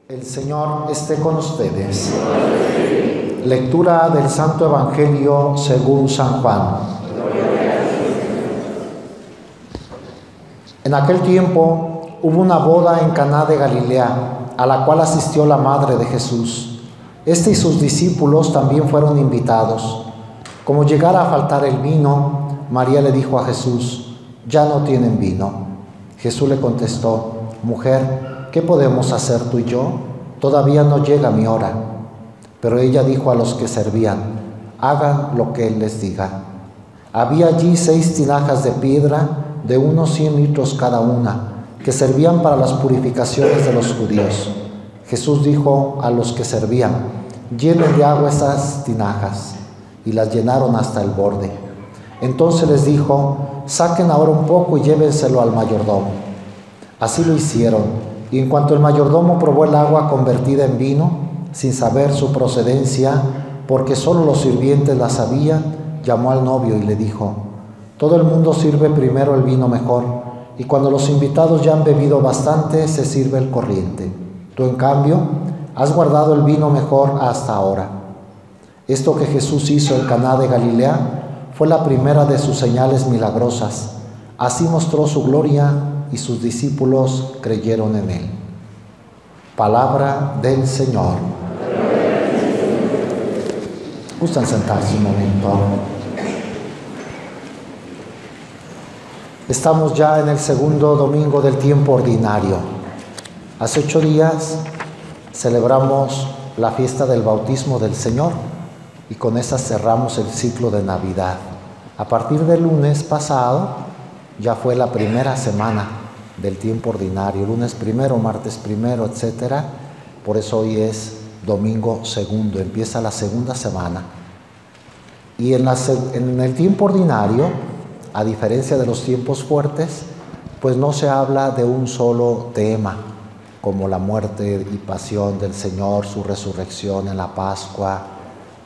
El Señor esté con ustedes. Lectura del Santo Evangelio según San Juan. En aquel tiempo hubo una boda en Caná de Galilea, a la cual asistió la madre de Jesús. Este y sus discípulos también fueron invitados. Como llegara a faltar el vino, María le dijo a Jesús: «Ya no tienen vino». Jesús le contestó: «Mujer, ¿qué podemos hacer tú y yo? Todavía no llega mi hora». Pero ella dijo a los que servían: «Hagan lo que él les diga». Había allí 6 tinajas de piedra de unos 100 litros cada una, que servían para las purificaciones de los judíos. Jesús dijo a los que servían: «Llenen de agua esas tinajas», y las llenaron hasta el borde. Entonces les dijo: «Saquen ahora un poco y llévenselo al mayordomo». Así lo hicieron, y en cuanto el mayordomo probó el agua convertida en vino, sin saber su procedencia, porque solo los sirvientes la sabían, llamó al novio y le dijo: «Todo el mundo sirve primero el vino mejor, y cuando los invitados ya han bebido bastante, se sirve el corriente. Tú, en cambio, has guardado el vino mejor hasta ahora». Esto que Jesús hizo en Caná de Galilea fue la primera de sus señales milagrosas. Así mostró su gloria y sus discípulos creyeron en él. Palabra del Señor. ¿Gustan sentarse un momento? Estamos ya en el segundo domingo del tiempo ordinario. Hace 8 días celebramos la fiesta del bautismo del Señor y con esa cerramos el ciclo de Navidad. A partir del lunes pasado ya fue la primera semana del tiempo ordinario, lunes primero, martes primero, etc. Por eso hoy es domingo segundo, empieza la segunda semana. Y en el tiempo ordinario, a diferencia de los tiempos fuertes, pues no se habla de un solo tema, como la muerte y pasión del Señor, su resurrección en la Pascua,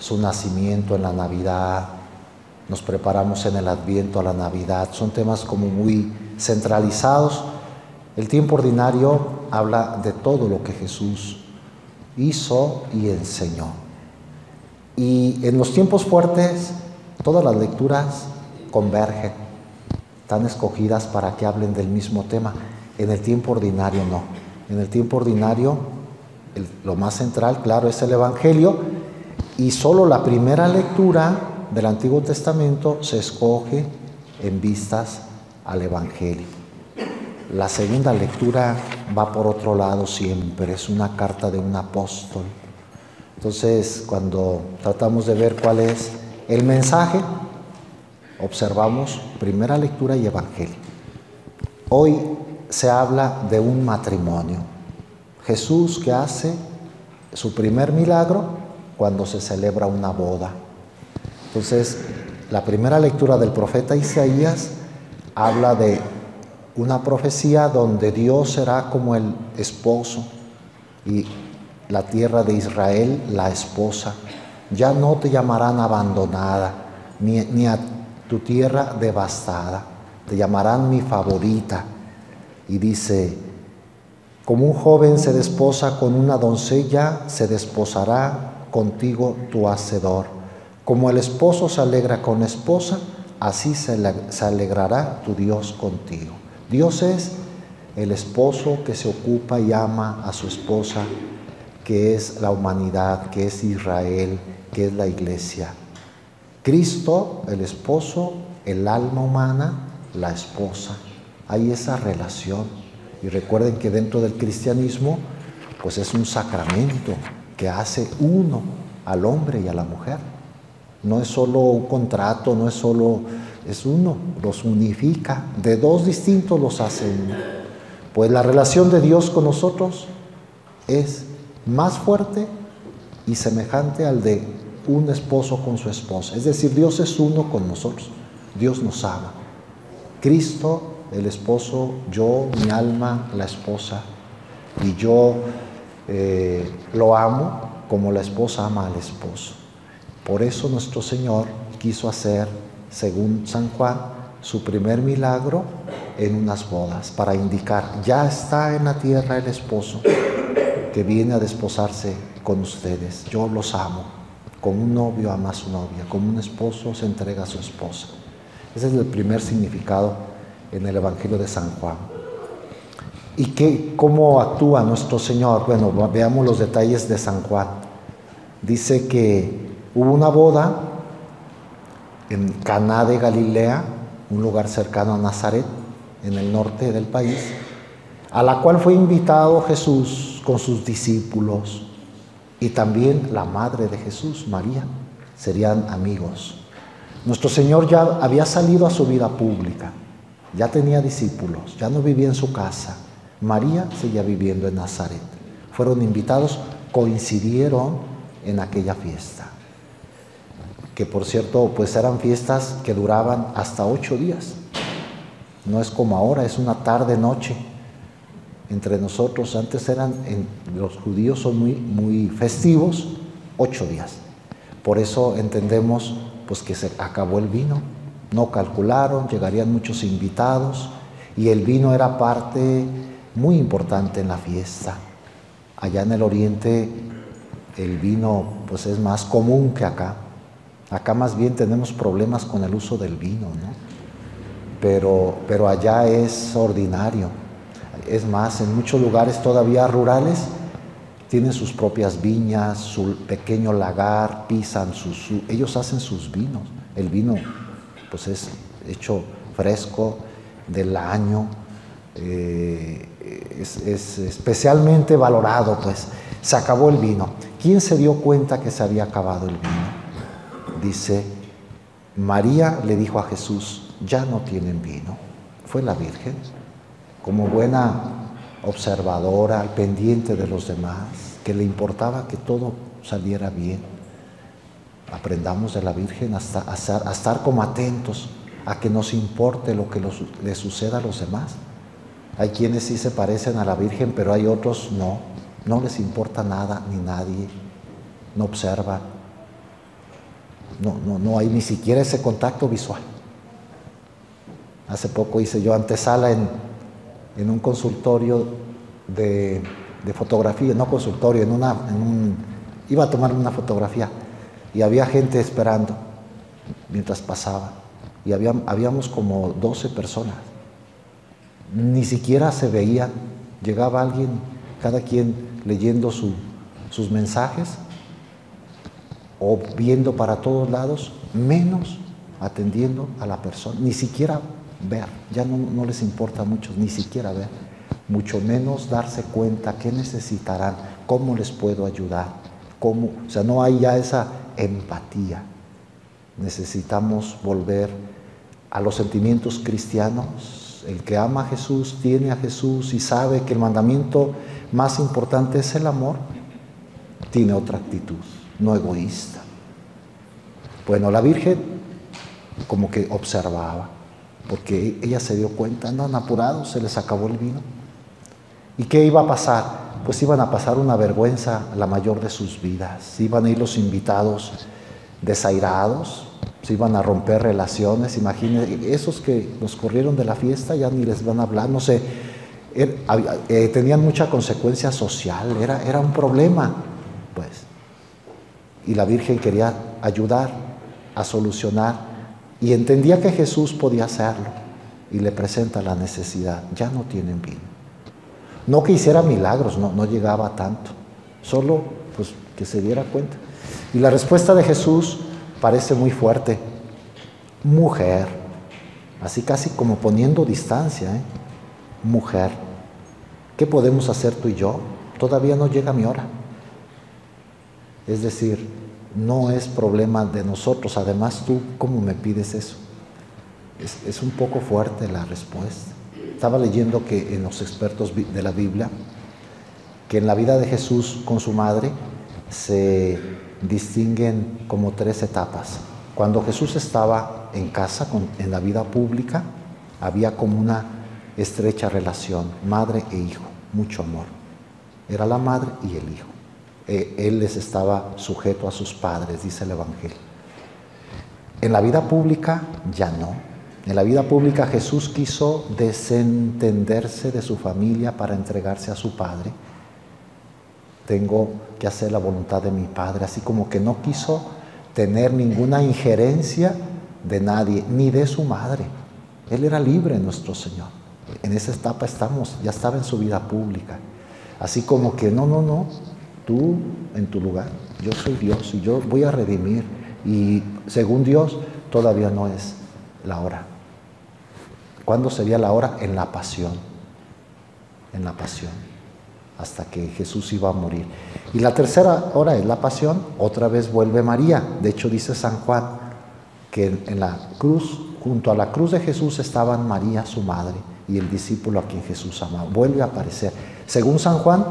su nacimiento en la Navidad, nos preparamos en el Adviento a la Navidad. Son temas como muy centralizados. El tiempo ordinario habla de todo lo que Jesús hizo y enseñó. Y en los tiempos fuertes, todas las lecturas convergen, están escogidas para que hablen del mismo tema. En el tiempo ordinario no. En el tiempo ordinario, lo más central, claro, es el Evangelio, y solo la primera lectura del Antiguo Testamento se escoge en vistas al Evangelio. La segunda lectura va por otro lado siempre, es una carta de un apóstol. Entonces, cuando tratamos de ver cuál es el mensaje, observamos primera lectura y Evangelio. Hoy se habla de un matrimonio. Jesús, que hace su primer milagro cuando se celebra una boda. Entonces, la primera lectura del profeta Isaías habla de una profecía donde Dios será como el esposo y la tierra de Israel la esposa. Ya no te llamarán abandonada, ni a tu tierra devastada. Te llamarán mi favorita. Y dice: como un joven se desposa con una doncella, se desposará contigo tu hacedor. Como el esposo se alegra con la esposa, así se alegrará tu Dios contigo. Dios es el esposo que se ocupa y ama a su esposa, que es la humanidad, que es Israel, que es la iglesia. Cristo, el esposo, el alma humana, la esposa. Hay esa relación. Y recuerden que dentro del cristianismo, pues es un sacramento que hace uno al hombre y a la mujer. No es solo un contrato, no es solo, es uno, los unifica. De 2 distintos los hace uno. Pues la relación de Dios con nosotros es más fuerte y semejante al de un esposo con su esposa. Es decir, Dios es uno con nosotros. Dios nos ama. Cristo, el esposo, yo, mi alma, la esposa. Y yo lo amo como la esposa ama al esposo. Por eso nuestro Señor quiso hacer, según San Juan, su primer milagro en unas bodas, para indicar: ya está en la tierra el esposo, que viene a desposarse con ustedes. Yo los amo, como un novio ama a su novia, como un esposo se entrega a su esposa. Ese es el primer significado en el Evangelio de San Juan. ¿Y cómo actúa nuestro Señor? Bueno, veamos los detalles de San Juan. Dice que hubo una boda en Caná de Galilea, un lugar cercano a Nazaret, en el norte del país, a la cual fue invitado Jesús con sus discípulos y también la madre de Jesús, María. Serían amigos. Nuestro Señor ya había salido a su vida pública, ya tenía discípulos, ya no vivía en su casa. María seguía viviendo en Nazaret. Fueron invitados, coincidieron en aquella fiesta, que por cierto, pues eran fiestas que duraban hasta 8 días. No es como ahora, es una tarde-noche. Entre nosotros, antes los judíos son muy festivos, 8 días. Por eso entendemos pues que se acabó el vino. No calcularon, llegarían muchos invitados y el vino era parte muy importante en la fiesta. Allá en el oriente el vino pues es más común que acá. Acá más bien tenemos problemas con el uso del vino, ¿no? Pero allá es ordinario. Es más, en muchos lugares todavía rurales tienen sus propias viñas, su pequeño lagar, pisan ellos hacen sus vinos. El vino pues es hecho fresco del año, es especialmente valorado, pues. Se acabó el vino. ¿Quién se dio cuenta que se había acabado el vino? Dice, María le dijo a Jesús, ya no tienen vino. Fue la Virgen, como buena observadora, al pendiente de los demás, que le importaba que todo saliera bien. Aprendamos de la Virgen a estar como atentos, a que nos importe lo que le suceda a los demás. Hay quienes sí se parecen a la Virgen, pero hay otros no les importa nada ni nadie, no observan, no hay ni siquiera ese contacto visual. Hace poco hice yo antesala en un consultorio de fotografía, no consultorio, iba a tomar una fotografía y había gente esperando mientras pasaba y habíamos como 12 personas. Ni siquiera se veían, llegaba alguien, cada quien leyendo sus mensajes o viendo para todos lados, menos atendiendo a la persona, ni siquiera ver, ya no les importa mucho, ni siquiera ver, mucho menos darse cuenta qué necesitarán, cómo les puedo ayudar, o sea, no hay ya esa empatía. Necesitamos volver a los sentimientos cristianos. El que ama a Jesús, tiene a Jesús y sabe que el mandamiento más importante es el amor, tiene otra actitud, no egoísta. Bueno, la Virgen como que observaba, porque ella se dio cuenta, andan apurados, se les acabó el vino. ¿Y qué iba a pasar? Pues iban a pasar una vergüenza, la mayor de sus vidas. Iban a ir los invitados desairados, se iban a romper relaciones. Imagínense, esos que nos corrieron de la fiesta ya ni les van a hablar, no sé. Tenían mucha consecuencia social, era un problema, pues. Y la Virgen quería ayudar a solucionar y entendía que Jesús podía hacerlo y le presenta la necesidad. Ya no tienen vino. No que hiciera milagros, no llegaba a tanto, solo pues que se diera cuenta. Y la respuesta de Jesús parece muy fuerte. Mujer, así casi como poniendo distancia, ¿eh? Mujer, ¿qué podemos hacer tú y yo? Todavía no llega mi hora. Es decir, no es problema de nosotros. Además, tú, ¿cómo me pides eso? Es un poco fuerte la respuesta. Estaba leyendo que en los expertos de la Biblia, que en la vida de Jesús con su madre se distinguen como 3 etapas. Cuando Jesús estaba en casa, en la vida pública, había como una estrecha relación, madre e hijo, mucho amor. Era la madre y el hijo. Él les estaba sujeto a sus padres, dice el Evangelio. En la vida pública ya no. En la vida pública Jesús quiso desentenderse de su familia para entregarse a su Padre. tengo que hacer la voluntad de mi Padre. Así como que no quiso tener ninguna injerencia de nadie, ni de su madre. Él era libre, nuestro Señor. En esa etapa estamos, ya estaba en su vida pública. Así como que no, tú en tu lugar, yo soy Dios y yo voy a redimir. Y según Dios, todavía no es la hora. ¿Cuándo sería la hora? En la pasión. En la pasión. Hasta que Jesús iba a morir. Y la tercera hora es la pasión. Otra vez vuelve María. De hecho, dice San Juan que en la cruz, junto a la cruz de Jesús, estaban María, su madre, y el discípulo a quien Jesús amaba. Vuelve a aparecer. Según San Juan,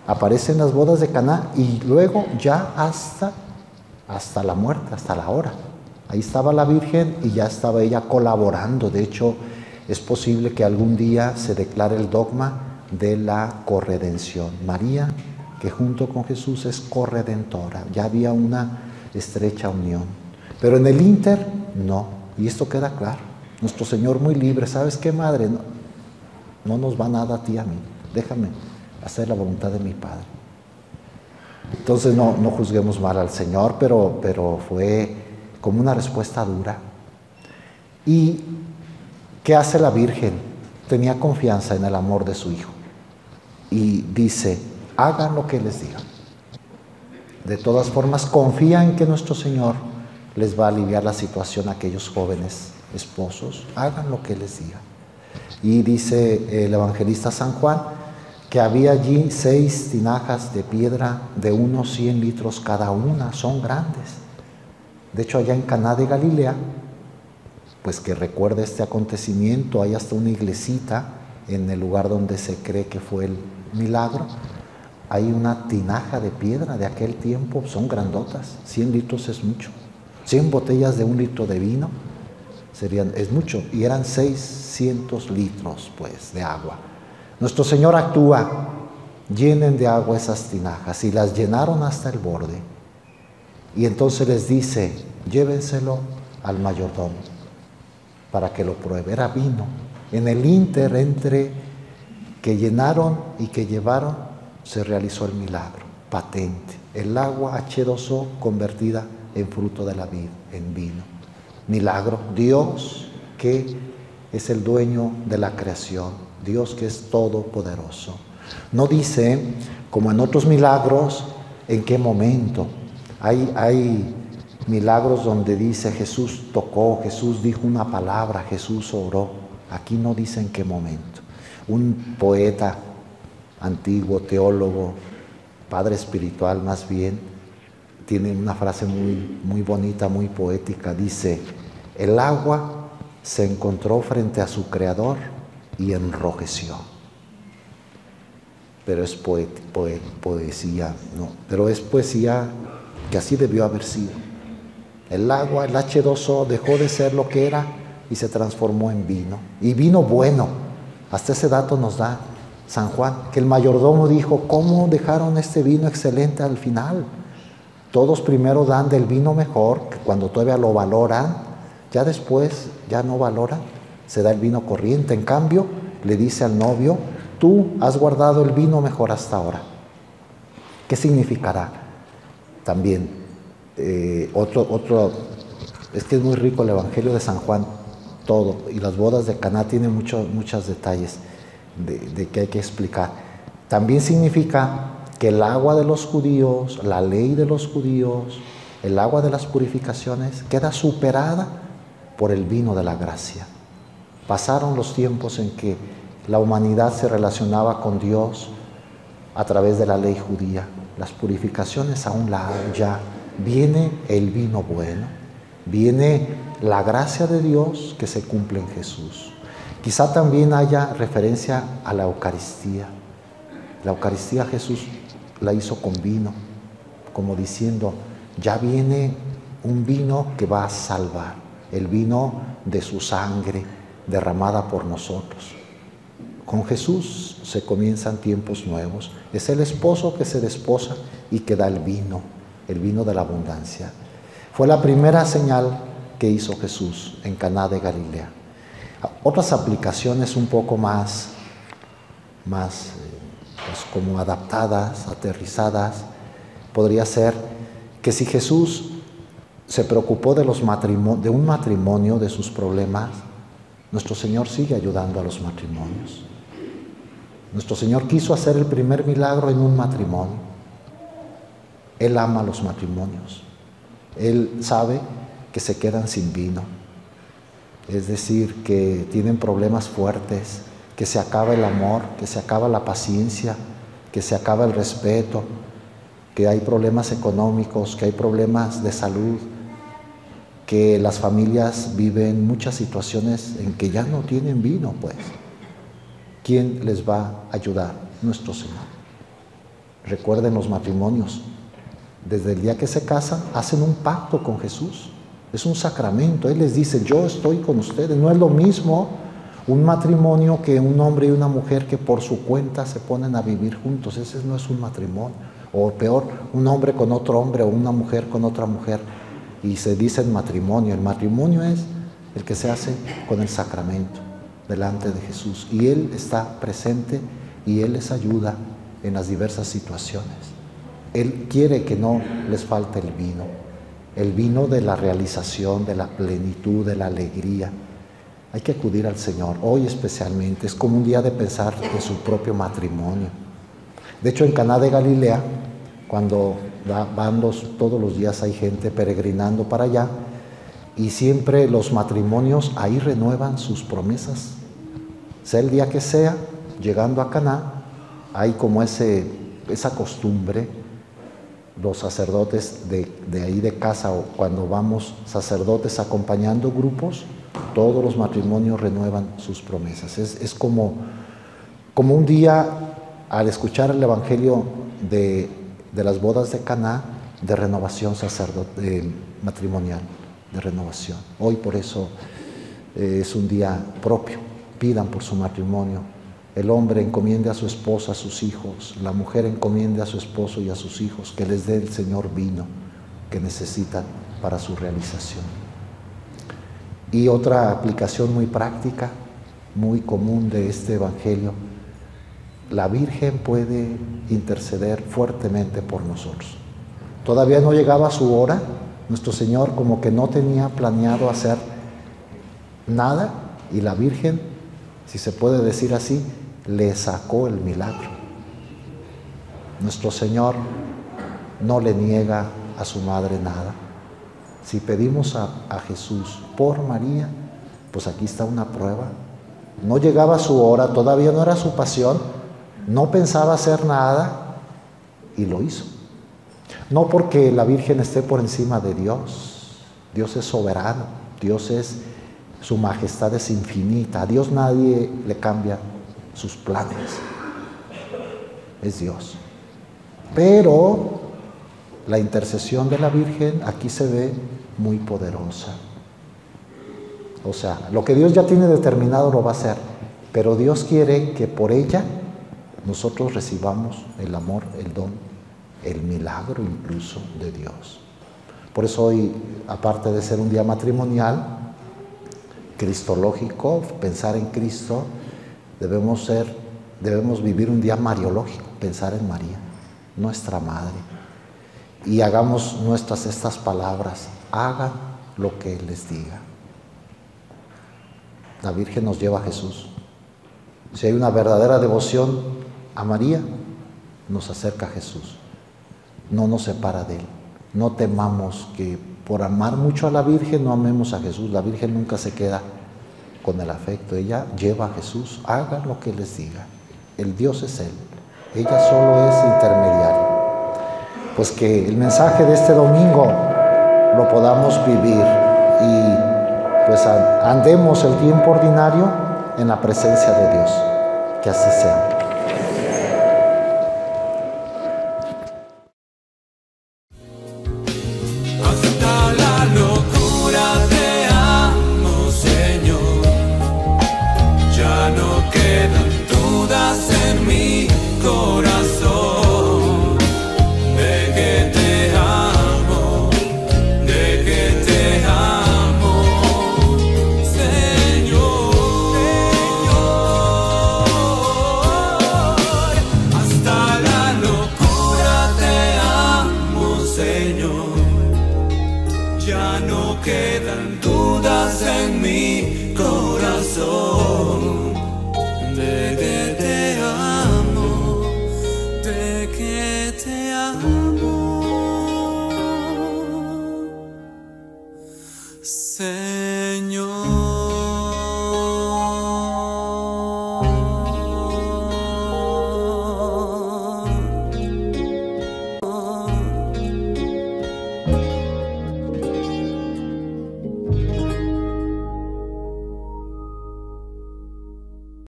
aparece en las bodas de Caná y luego ya hasta la muerte, hasta la hora. Ahí estaba la Virgen y ya estaba ella colaborando. De hecho, es posible que algún día se declare el dogma de la corredención. María, que junto con Jesús es corredentora. Ya había una estrecha unión. Pero en el ínter, no. Y esto queda claro. Nuestro Señor muy libre. ¿Sabes qué, madre? No nos va nada a ti, a mí. Déjame hacer la voluntad de mi Padre. Entonces no juzguemos mal al Señor, pero fue como una respuesta dura. ¿Y qué hace la Virgen? Tenía confianza en el amor de su Hijo. Y dice, hagan lo que les diga. De todas formas, confía en que nuestro Señor les va a aliviar la situación a aquellos jóvenes esposos. Hagan lo que les diga. Y dice el evangelista San Juan que había allí 6 tinajas de piedra de unos 100 litros cada una. Son grandes. De hecho, allá en Caná de Galilea, pues que recuerda este acontecimiento, hay hasta una iglesita en el lugar donde se cree que fue el milagro. Hay una tinaja de piedra de aquel tiempo, son grandotas. 100 litros es mucho. 100 botellas de 1 litro de vino es mucho. Y eran 600 litros, pues, de agua. Nuestro Señor actúa, llenen de agua esas tinajas, y las llenaron hasta el borde. Y entonces les dice, llévenselo al mayordomo para que lo pruebe. Era vino. En el ínter entre que llenaron y que llevaron, se realizó el milagro patente. El agua H2O convertida en fruto de la vid, en vino. Milagro. Dios que es el dueño de la creación. Dios que es todopoderoso. No dice, como en otros milagros, en qué momento. Hay milagros donde dice Jesús tocó, Jesús dijo una palabra, Jesús oró. Aquí no dice en qué momento. Un poeta antiguo, teólogo, padre espiritual más bien, tiene una frase muy bonita, muy poética. Dice, el agua se encontró frente a su creador y enrojeció. Pero es poesía, no, pero es poesía que así debió haber sido. El agua, el H2O, dejó de ser lo que era y se transformó en vino. Y vino bueno. Hasta ese dato nos da San Juan, que el mayordomo dijo, ¿cómo dejaron este vino excelente al final? Todos primero dan del vino mejor, que cuando todavía lo valoran, ya después ya no valoran, se da el vino corriente. En cambio, le dice al novio, tú has guardado el vino mejor hasta ahora. ¿Qué significará? También, es que es muy rico el Evangelio de San Juan, todo, y las bodas de Caná tienen muchos detalles de que hay que explicar. También significa que el agua de los judíos, la ley de los judíos, el agua de las purificaciones, queda superada por el vino de la gracia. Pasaron los tiempos en que la humanidad se relacionaba con Dios a través de la ley judía. Las purificaciones a un lado, ya viene el vino bueno, viene la gracia de Dios que se cumple en Jesús. Quizá también haya referencia a la Eucaristía. La Eucaristía Jesús la hizo con vino, como diciendo, ya viene un vino que va a salvar, el vino de su sangre derramada por nosotros. Con Jesús se comienzan tiempos nuevos. Es el esposo que se desposa y que da el vino de la abundancia. Fue la primera señal que hizo Jesús en Caná de Galilea. Otras aplicaciones un poco más pues, como adaptadas, aterrizadas. Podría ser que si Jesús se preocupó de un matrimonio, de sus problemas, nuestro Señor sigue ayudando a los matrimonios. Nuestro Señor quiso hacer el primer milagro en un matrimonio. Él ama los matrimonios. Él sabe que se quedan sin vino. Es decir, que tienen problemas fuertes, que se acaba el amor, que se acaba la paciencia, que se acaba el respeto, que hay problemas económicos, que hay problemas de salud, que las familias viven muchas situaciones en que ya no tienen vino, pues. ¿Quién les va a ayudar? Nuestro Señor. Recuerden los matrimonios. Desde el día que se casan, hacen un pacto con Jesús. Es un sacramento. Él les dice, yo estoy con ustedes. No es lo mismo un matrimonio que un hombre y una mujer que por su cuenta se ponen a vivir juntos. Ese no es un matrimonio. O peor, un hombre con otro hombre o una mujer con otra mujer. Y se dice matrimonio. El matrimonio es el que se hace con el sacramento delante de Jesús. Y Él está presente y Él les ayuda en las diversas situaciones. Él quiere que no les falte el vino de la realización, de la plenitud, de la alegría. Hay que acudir al Señor. Hoy especialmente es como un día de pensar en su propio matrimonio. De hecho, en Caná de Galilea, cuando van todos los días hay gente peregrinando para allá, y siempre los matrimonios ahí renuevan sus promesas. Sea el día que sea, llegando a Caná, hay como esa costumbre. Los sacerdotes de ahí de casa, o cuando vamos sacerdotes acompañando grupos, todos los matrimonios renuevan sus promesas. Es como un día, al escuchar el Evangelio de las bodas de Caná, de renovación matrimonial, de renovación. Hoy por eso es un día propio. Pidan por su matrimonio. El hombre encomiende a su esposa, a sus hijos. La mujer encomiende a su esposo y a sus hijos. Que les dé el Señor vino que necesitan para su realización. Y otra aplicación muy práctica, muy común de este Evangelio. La Virgen puede interceder fuertemente por nosotros. Todavía no llegaba su hora. Nuestro Señor como que no tenía planeado hacer nada. Y la Virgen, si se puede decir así, le sacó el milagro. Nuestro Señor no le niega a su madre nada. Si pedimos a Jesús por María, pues aquí está una prueba. No llegaba su hora, todavía no era su pasión, no pensaba hacer nada y lo hizo. No porque la Virgen esté por encima de Dios. Dios es soberano, su majestad es infinita. A Dios nadie le cambia sus planes. Es Dios. Pero la intercesión de la Virgen aquí se ve muy poderosa. O sea, lo que Dios ya tiene determinado lo va a hacer, pero Dios quiere que por ella nosotros recibamos el amor, el don, el milagro incluso de Dios. Por eso hoy, aparte de ser un día matrimonial, cristológico, pensar en Cristo, debemos vivir un día mariológico, pensar en María, nuestra Madre. Y hagamos nuestras estas palabras, hagan lo que Él les diga. La Virgen nos lleva a Jesús. Si hay una verdadera devoción a María, nos acerca a Jesús. No nos separa de Él. No temamos que por amar mucho a la Virgen no amemos a Jesús. La Virgen nunca se queda con el afecto. Ella lleva a Jesús. Hagan lo que les diga. El Dios es Él. Ella solo es intermediaria. Pues que el mensaje de este domingo lo podamos vivir y pues andemos el tiempo ordinario en la presencia de Dios. Que así sea. Señor, en mi corazón.